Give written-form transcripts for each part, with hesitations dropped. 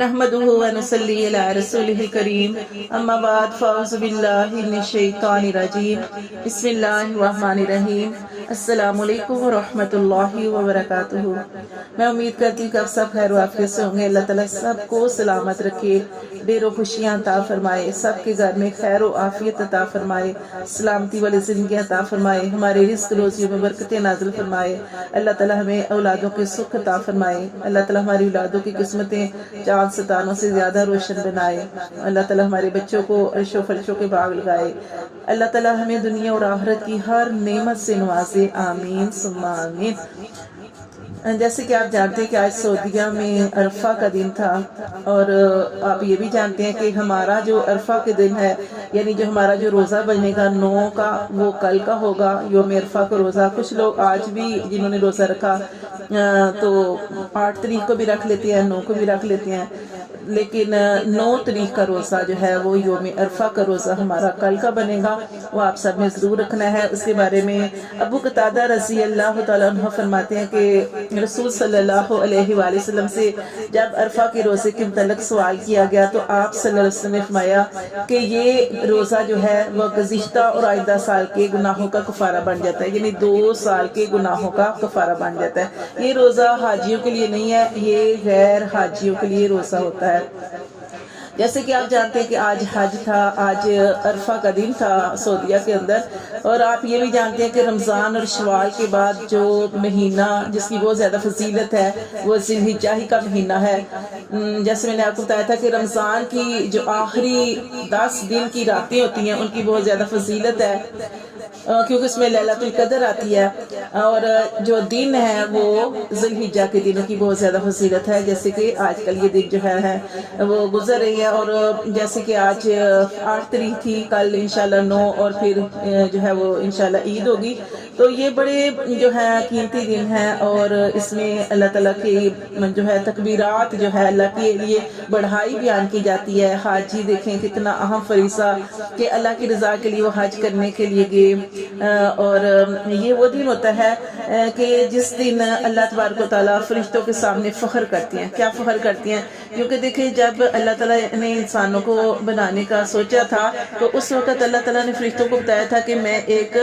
نحمده ونصلي على رسوله الكريم اما بعد فاعوذ بالله من الشیطان الرجیم بسم اللہ الرحمن الرحیم السلام علیکم ورحمۃ اللہ وبرکاتہ۔ میں امید کرتی ہوں کہ آپ سب خیر و عافیت سے ہوں گے۔ اللہ تعالیٰ سب کو سلامت رکھے، ڈیر و خوشیاں عطا فرمائے، سب کے گھر میں خیر و عافیت عطا فرمائے، سلامتی والی زندگی عطا فرمائے، ہمارے رزق روزیوں میں برکتیں نازل فرمائے۔ اللہ تعالیٰ ہمیں اولادوں کے سکھ عطا فرمائے۔ اللہ تعالیٰ ہماری اولادوں کی قسمتیں چاند ستاروں سے زیادہ روشن بنائے۔ اللہ تعالیٰ ہمارے بچوں کو عرش و فرشوں کے باغ لگائے۔ اللہ تعالیٰ ہمیں دنیا اور آخرت کی ہر نعمت سے نوازے، آمین ثم آمین۔ جیسے کہ آپ جانتے ہیں کہ آج سعودیہ میں عرفہ کا دن تھا، اور آپ یہ بھی جانتے ہیں کہ ہمارا جو عرفہ کے دن ہے، یعنی جو ہمارا جو روزہ بنے گا 9 کا، وہ کل کا ہوگا، یوم عرفہ کا روزہ۔ کچھ لوگ آج بھی جنہوں نے روزہ رکھا تو 8 تاریخ کو بھی رکھ لیتے ہیں، 9 کو بھی رکھ لیتے ہیں، لیکن 9 تاریخ کا روزہ جو ہے وہ یوم عرفہ کا روزہ ہمارا کل کا بنے گا، وہ آپ سب نے ضرور رکھنا ہے۔ اس کے بارے میں ابو قتادہ رضی اللہ تعالیٰ عنہ فرماتے ہیں کہ رسول صلی اللہ علیہ وآلہ وسلم سے جب عرفہ کے روزے کے متعلق سوال کیا گیا تو آپ صلی اللہ علیہ وسلم نے فرمایا کہ یہ روزہ جو ہے وہ گزشتہ اور آئندہ سال کے گناہوں کا کفارہ بن جاتا ہے، یعنی 2 سال کے گناہوں کا کفارہ بن جاتا ہے۔ یہ روزہ حاجیوں کے لیے نہیں ہے، یہ غیر حاجیوں کے لیے روزہ ہوتا ہے۔ جیسے کہ آپ جانتے ہیں کہ آج حج تھا، آج عرفہ کا دن تھا سعودیہ کے اندر، اور آپ یہ بھی جانتے ہیں کہ رمضان اور شوال کے بعد جو مہینہ جس کی بہت زیادہ فضیلت ہے وہ ذی الحجہ ہی کا مہینہ ہے۔ جیسے میں نے آپ کو بتایا تھا کہ رمضان کی جو آخری 10 دن کی راتیں ہوتی ہیں ان کی بہت زیادہ فضیلت ہے، کیونکہ اس میں لیلۃ القدر آتی ہے، اور جو دن ہے وہ ذی الحجہ کے دنوں کی بہت زیادہ فضیلت ہے۔ جیسے کہ آج کل یہ دن جو ہے وہ گزر رہی ہے، اور جیسے کہ آج 8 تاریخ تھی، کل انشاءاللہ 9، اور پھر جو ہے وہ انشاءاللہ عید ہوگی۔ تو یہ بڑے جو ہے قیمتی دن ہے، اور اس میں اللہ تعالیٰ کی جو ہے تکبیرات جو ہے اللہ کے لیے بڑھائی بیان کی جاتی ہے۔ حاجی دیکھیں کتنا اہم فریضہ کہ اللہ کی رضا کے لیے وہ حج کرنے کے لیے گئے، اور یہ وہ دن ہوتا ہے کہ جس دن اللہ تبارک و تعالیٰ فرشتوں کے سامنے فخر کرتی ہیں۔ کیا فخر کرتی ہیں؟ کیونکہ دیکھیں جب اللہ تعالیٰ نے انسانوں کو بنانے کا سوچا تھا تو اس وقت اللہ تعالیٰ نے فرشتوں کو بتایا تھا کہ میں ایک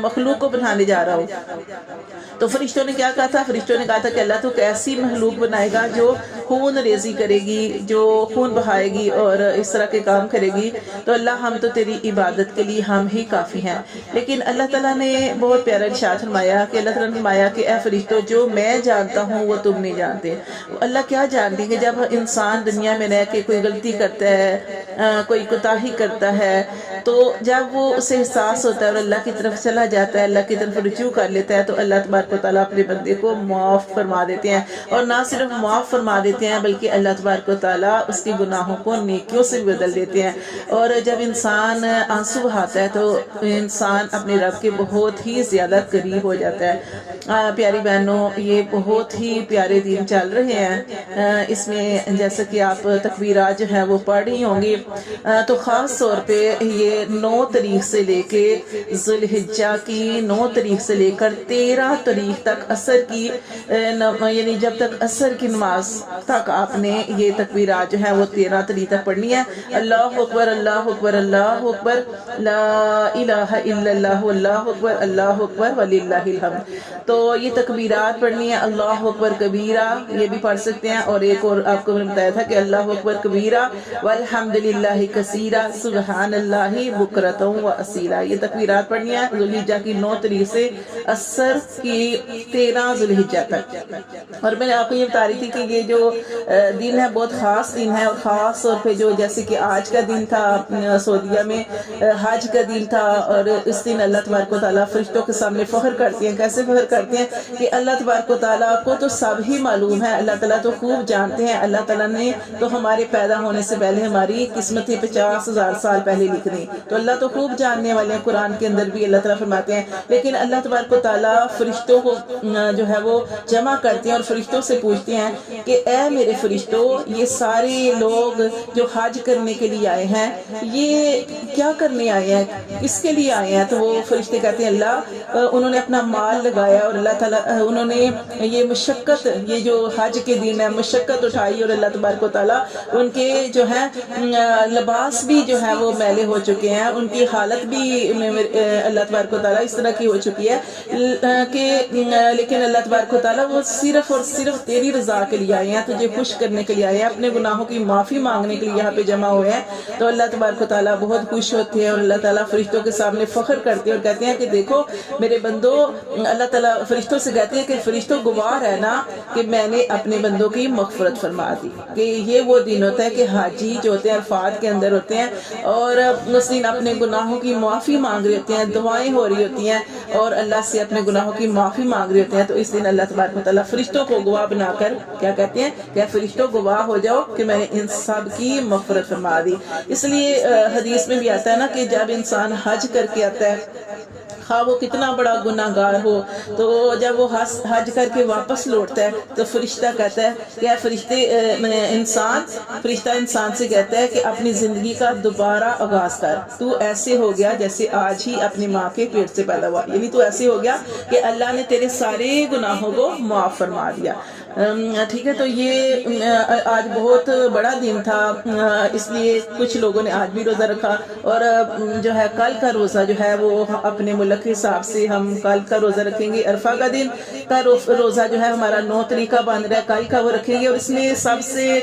مخلوق کو بنانے جا رہا ہوں۔ تو فرشتوں نے کیا کہا تھا؟ فرشتوں نے کہا تھا کہ اللہ تو ایک ایسی مخلوق بنائے گا جو خون ریزی کرے گی، جو خون بہائے گی اور اس طرح کے کام کرے گی، تو اللہ ہم تو تیری عبادت کے لیے ہم ہی کافی ہیں۔ لیکن اللہ تعالیٰ نے بہت پیارا ارشاد فرمایا کہ اللہ تعالیٰ نے فرمایا کہ اے فرشتوں، جو میں جانتا ہوں وہ تم نہیں جانتے۔ اللہ کیا جانتے ہیں کہ جب انسان دنیا میں رہ کے کوئی غلطی کرتا ہے، کوئی کوتاہی کرتا ہے، تو جب وہ اسے احساس ہوتا ہے اور اللہ کی طرف چلا جاتا ہے، اللہ کی طرف رجوع کر لیتا ہے، تو اللہ تبارک و تعالیٰ اپنے بندے کو معاف فرما دیتے ہیں، اور نہ صرف معاف فرما دیتے ہیں بلکہ اللہ تبارک و تعالیٰ اس کے گناہوں کو نیکیوں سے بدل دیتے ہیں۔ اور جب انسان آنسو بہاتا ہے تو انسان اپنے رب کے بہت ہی زیادہ قریب ہو جاتا ہے۔ پیاری بہنوں، یہ بہت ہی پیارے دن چل رہے ہیں، اس میں جیسا کہ آپ تکبیرات جو ہے وہ پڑھ رہی ہوں گی، تو خاص طور پہ یہ 9 تاریخ سے لے کے ذی الحجہ کی 9 تاریخ سے لے کر 13 تاریخ تک عصر کی یعنی جب تک عصر کی نماز تک آپ نے یہ تکبیرات جو ہے وہ 13 تاریخ تک پڑھنی ہے۔ اللہ اکبر، اللہ اکبر، اللہ اکبر، لا الہ الا اللہ، اللہ اکبر، اللہ اکبر وللہ الحمد۔ تو یہ تکبیرات پڑھنی ہے۔ اللہ اکبر کبیرہ یہ بھی پڑھ سکتے ہیں، اور ایک اور آپ کو میں نے بتایا تھا کہ اللہ اکبر کبیرہ والحمد للہ کثیرہ سبحان اللہ بکرۃ و اصیلا۔ یہ تکبیرات پڑھنی ہے ذی الحجہ کی 9 تاریخ سے عصر کی 13 ذی الحجہ تک۔ اور میں نے آپ کو یہ بتا رہی تھی کہ یہ جو دن ہے بہت خاص دن ہے، اور خاص طور پہ جو جیسے کہ آج کا دن تھا سعودیہ میں حج کا دن تھا، اور اس دن اللہ تبارک و تعالیٰ فرشتوں کے سامنے فخر کرتی ہیں۔ کیسے فخر کرتے ہیں کہ اللہ تبارک و تعالیٰ کو تو سب ہی معلوم ہے، اللہ تعالیٰ تو خوب جانتے ہیں، اللہ تعالیٰ نے تو ہمارے پیدا ہونے سے پہلے ہماری قسمتیں 50,000 سال پہلے لکھ دی، تو اللہ تو خوب جاننے والے ہیں۔ قرآن کے اندر بھی اللہ تعالیٰ فرماتے ہیں، لیکن اللہ تبارک و تعالیٰ فرشتوں کو جو ہے وہ جمع کرتے ہیں اور فرشتوں سے پوچھتے ہیں کہ اے میرے فرشتوں، یہ سارے لوگ جو حج کرنے کے لیے آئے ہیں یہ کیا کرنے آئے ہیں، کس کے لیے آئے ہیں؟ تو وہ فرشتے کہتے ہیں اللہ انہوں نے اپنا مال لگایا اور اللہ تعالیٰ انہوں نے یہ مشقت، یہ جو حج کے دن ہے مشقت اٹھائی، اور اللہ تبارک و تعالیٰ ان کے جو ہے لباس بھی جو ہے وہ میلے ہو چکے ہیں، ان کی حالت بھی اللہ تبارک و تعالیٰ اس طرح کی ہو چکی ہے کہ لیکن اللہ تبارک و تعالیٰ وہ صرف اور صرف تیری رضا کے لیے آئے ہیں، تجھے خوش کرنے کے لیے آئے ہیں، اپنے گناہوں کی معافی مانگنے کے لیے یہاں پہ جمع ہوئے ہیں۔ تو اللہ تبارک و تعالیٰ بہت خوش ہوتے ہیں اور اللہ تعالیٰ فرشتوں کے سامنے فخر کرتے ہیں اور کہتے ہیں کہ دیکھو میرے بندو، اللہ تعالیٰ فرشتوں سے کہتے ہیں کہ فرشتوں گواہ رہنا کہ میں نے اپنے بندوں کی مغفرت فرما دی۔ کہ یہ وہ دن ہوتا ہے کہ حاجی جو ہوتے ہیں عرفات کے اندر ہوتے ہیں اور اس دن اپنے گناہوں کی معافی مانگ رہے ہوتے ہیں، دعائیں ہو رہی ہوتی ہیں اور اللہ سے اپنے گناہوں کی معافی مانگ رہے ہوتے ہیں۔ تو اس دن اللہ تبارک و تعالیٰ فرشتوں کو گواہ بنا کر کیا کہتے ہیں کہ فرشتوں گواہ ہو جاؤ کہ میں نے ان سب کی مغفرت فرما دی۔ اس لیے حدیث میں بھی آتا ہے نا کہ جب انسان حج کر کے آتا ہے، خواہ وہ کتنا بڑا گناہ گار ہو، تو جب وہ حج کر کے واپس لوٹتا ہے تو فرشتہ کہتا ہے کہ فرشتہ انسان سے کہتا ہے کہ اپنی زندگی کا دوبارہ آغاز کر، تو ایسے ہو گیا جیسے آج ہی اپنی ماں کے پیٹ سے پیدا ہوا، یعنی تو ایسے ہو گیا کہ اللہ نے تیرے سارے گناہوں کو معاف فرما دیا۔ ٹھیک ہے، تو یہ آج بہت بڑا دن تھا، اس لیے کچھ لوگوں نے آج بھی روزہ رکھا، اور جو ہے کل کا روزہ جو ہے وہ اپنے ملک کے حساب سے ہم کل کا روزہ رکھیں گے۔ عرفہ کا دن کا روزہ جو ہے ہمارا 9 تاریخ کا بن رہا ہے، کل کا وہ رکھیں گے، اور اس میں سب سے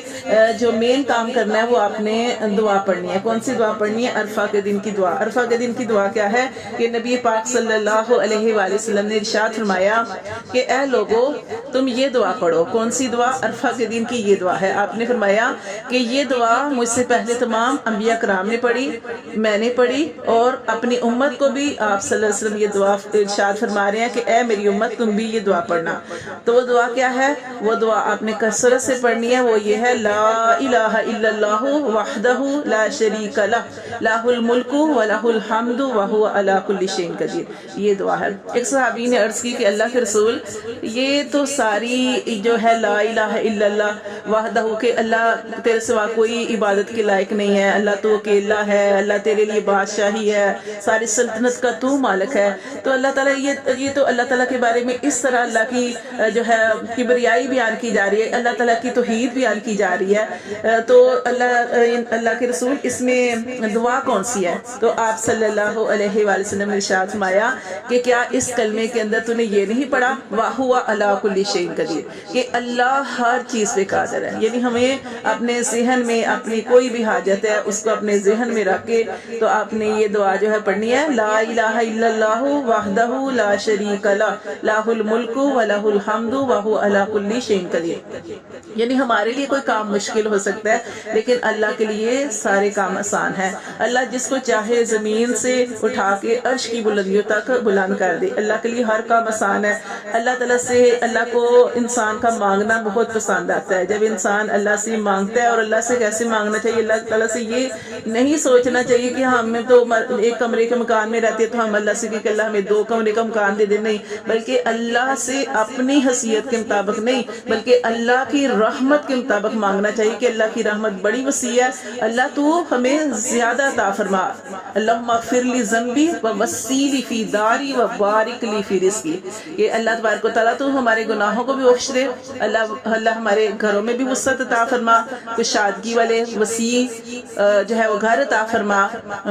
جو مین کام کرنا ہے وہ آپ نے دعا پڑھنی ہے۔ کون سی دعا پڑھنی ہے؟ عرفہ کے دن کی دعا۔ عرفہ کے دن کی دعا کیا ہے کہ نبی پاک صلی اللہ علیہ وآلہ وسلم نے ارشاد فرمایا کہ اے لوگو تم یہ دعا پڑھو۔ کون سی دعا؟ عرفہ کے دن کی یہ دعا ہے۔ آپ نے فرمایا کہ یہ دعا مجھ سے پہلے تمام انبیاء کرام نے پڑھی، میں نے پڑھی، اور اپنی امت کو بھی آپ صلی اللہ علیہ وسلم یہ دعا ارشاد فرما رہے ہیں کہ اے میری امت تم بھی یہ دعا پڑھنا۔ تو وہ دعا کیا ہے؟ وہ دعا آپ نے کثرت سے پڑھنی ہے، وہ یہ ہے لا الہ الا اللہ وحدہ لا شریک لہ لہ الملک ولہ الحمد وہو علی کل شیء قدیر۔ یہ دعا ہے۔ ایک صحابی نے عرض کی کہ اللہ کے رسول یہ تو ساری جو ہے لا الہ الا اللہ وحدہ کہ اللہ تیرے سوا کوئی عبادت کے لائق نہیں ہے، اللہ تو اکیلا ہے، اللہ تیرے لیے بادشاہی ہے، ساری سلطنت کا تو مالک ہے۔ تو اللہ تعالیٰ یہ تو اللہ تعالیٰ کے بارے میں اس طرح اللہ کی جو ہے کبریائی بیان کی جا رہی ہے، اللہ تعالیٰ کی توحید بیان کی جا رہی ہے۔ تو اللہ کے رسول اس میں دعا کون سی ہے؟ تو آپ صلی اللہ علیہ وآلہ وسلم نے ارشاد فرمایا کہ کیا اس کلمے کے اندر تو نے یہ نہیں پڑھا وَهُوَ عَلَىٰ كُلِّ شَيْءٍ قَدِيرٌ کہ اللہ ہر چیز پہ قادر ہے۔ یعنی ہمیں اپنے ذہن میں اپنی کوئی بھی حاجت ہے اس کو اپنے ذہن میں رکھ کے تو آپ نے یہ دعا جو ہے پڑھنی ہے لا الہ الا اللہ وحدہ لا شریک لہ لہ الملک ولہ الحمد وہو علی کل شیء قدیر۔ یعنی ہمارے لیے کوئی کام مشکل ہو سکتا ہے لیکن اللہ کے لیے سارے کام آسان ہیں۔ اللہ جس کو چاہے زمین سے اٹھا کے عرش کی بلندیوں تک بلند کر دے، اللہ کے لیے ہر کام آسان ہے۔ اللہ تعالیٰ سے اللہ کو انسان کا مانگنا بہت پسند آتا ہے۔ جب انسان اللہ سے مانگتا ہے، اور اللہ سے کیسے مانگنا چاہیے؟ اللہ تعالیٰ سے یہ نہیں سوچنا چاہیے کہ ہمیں تو ایک کمرے کے مکان میں رہتے ہیں تو ہم اللہ سے کہ اللہ ہمیں 2 کمرے کا مکان دے دے، نہیں، بلکہ اللہ سے اپنی حیثیت کے مطابق نہیں بلکہ اللہ کی رحمت کے مطابق مانگنا چاہیے کہ اللہ کی رحمت بڑی وسیع ہے، اللہ تو ہمیں زیادہ عطا فرما، اللہم اغفر لی ذنبی ووسع لی فی داری وبارک لی فی رزقی، کہ اللہ تبارک و تعالیٰ تو ہمارے گناہوں کو بھی بخش دے، اللہ ہمارے گھروں میں بھی وسعت عطا فرما، کشادگی والے وسیع جو ہے وہ گھر عطا فرما،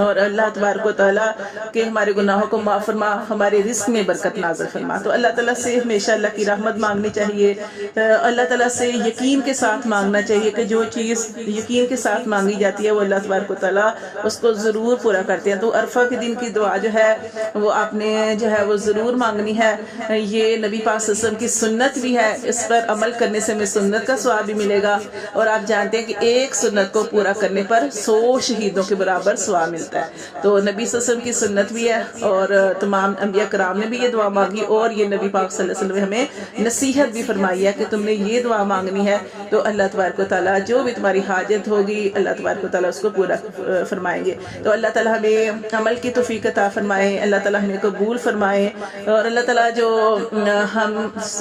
اور اللہ تبارک و تعالیٰ کہ ہمارے گناہوں کو معاف فرما، ہمارے رزق میں برکت نازل فرما۔ تو اللہ تعالیٰ سے ہمیشہ اللہ کی رحمت مانگنی چاہیے، اللہ تعالیٰ سے یقین کے ساتھ مانگنا چاہیے کہ جو چیز یقین کے ساتھ مانگی جاتی ہے وہ اللہ تبارک و تعالیٰ اس کو ضرور پورا کرتے ہیں۔ تو عرفہ کے دن کی دعا جو ہے وہ آپ نے جو ہے وہ ضرور مانگنی ہے۔ یہ نبی پاک صلی اللہ علیہ وسلم کی سنت بھی ہے، اس پر عمل کرنے سے ہمیں سنت کا ثواب بھی ملے گا، اور آپ جانتے ہیں کہ ایک سنت کو پورا کرنے پر 100 شہیدوں کے برابر ثواب ملتا ہے۔ تو نبی صلی اللہ علیہ وسلم کی سنت بھی ہے، اور تمام انبیاء کرام نے بھی یہ دعا مانگی، اور یہ نبی پاک صلی اللہ علیہ وسلم نے ہمیں نصیحت بھی فرمائی ہے کہ تم نے یہ دعا مانگنی ہے تو اللہ تبارک و تعالیٰ جو بھی تمہاری حاجت ہوگی اللہ تبارک و تعالیٰ اس کو پورا فرمائیں گے۔ تو اللہ تعالیٰ ہمیں عمل کی توفیق عطا فرمائے، اللہ تعالیٰ ہمیں قبول فرمائے، اور اللہ تعالیٰ جو ہم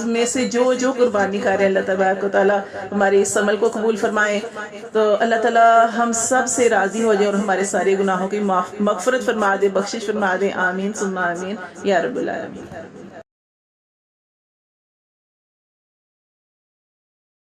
میں سے جو قربانی کرے اللہ تبارک و تعالیٰ ہمارے اس عمل کو قبول فرمائے۔ تو اللہ تعالیٰ ہم سب سے راضی ہو جائے اور ہمارے سارے گناہوں کی مغفرت فرما دے، بخشش فرما دے، آمین ثم آمین یا رب العالمین۔